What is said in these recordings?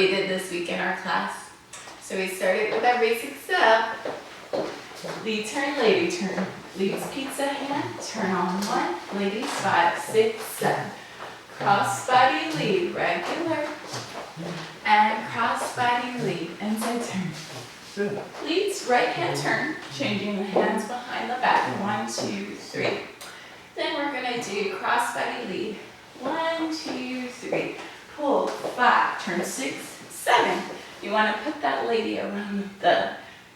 we did this week in our class. So we started with our basic stuff. Lead turn, lady turn. Leads pizza hand, turn on one. Ladies 5, 6, 7. Cross body lead, regular. And cross body lead, inside turn. Leads right hand turn, changing the hands behind the back. 1, 2, 3. Then we're going to do cross body lead. 1, 2, 3. Pull 5, turn 6, 7. You want to put that lady around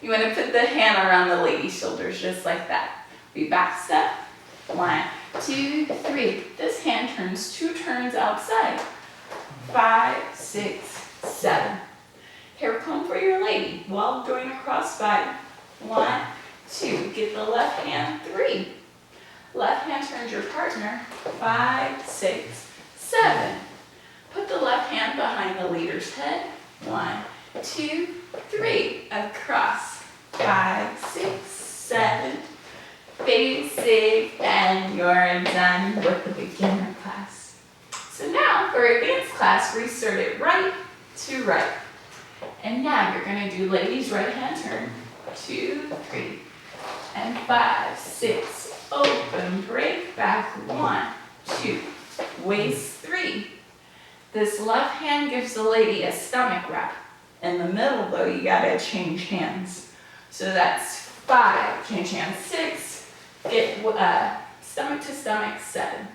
you want to put the hand around the lady's shoulders just like that. We back step. 1, 2, 3. This hand turns 2 turns outside. 5, 6, 7. Hair comb for your lady while doing a cross body. 1, 2. Get the left hand. 3. Left hand turns your partner. 5, 6, 7. Put the left hand behind the leader's head. 1, 2, 3. Across. 5, 6, 7. Basic, and you're done with the beginner class. So now for advanced class, restart it right to right. And now you're going to do ladies right hand turn. 2, 3, and 5, 6. Open, break, back. 1, 2. Waist 3. This left hand gives the lady a stomach wrap. In the middle though, you gotta change hands. So that's 5, change hands. 6, get stomach to stomach. 7.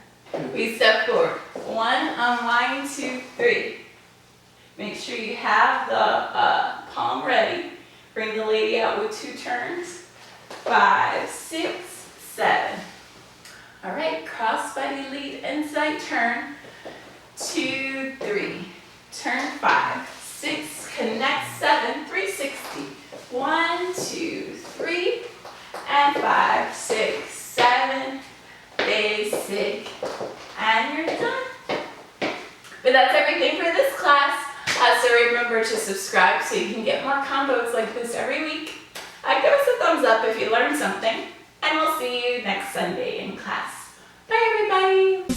We step forward. 1, unwind, 2, 3. Make sure you have the palm ready. Bring the lady out with 2 turns. 5, 6, 7. All right, cross body lead, inside turn. 2, 3. Turn 5, 6, connect 7, 360. 1, 2, 3, and 5, 6, 7. Basic, and you're done. But that's everything for this class. So remember to subscribe so you can get more combos like this every week. Give us a thumbs up if you learned something, and we'll see you next Sunday in class. Bye, everybody.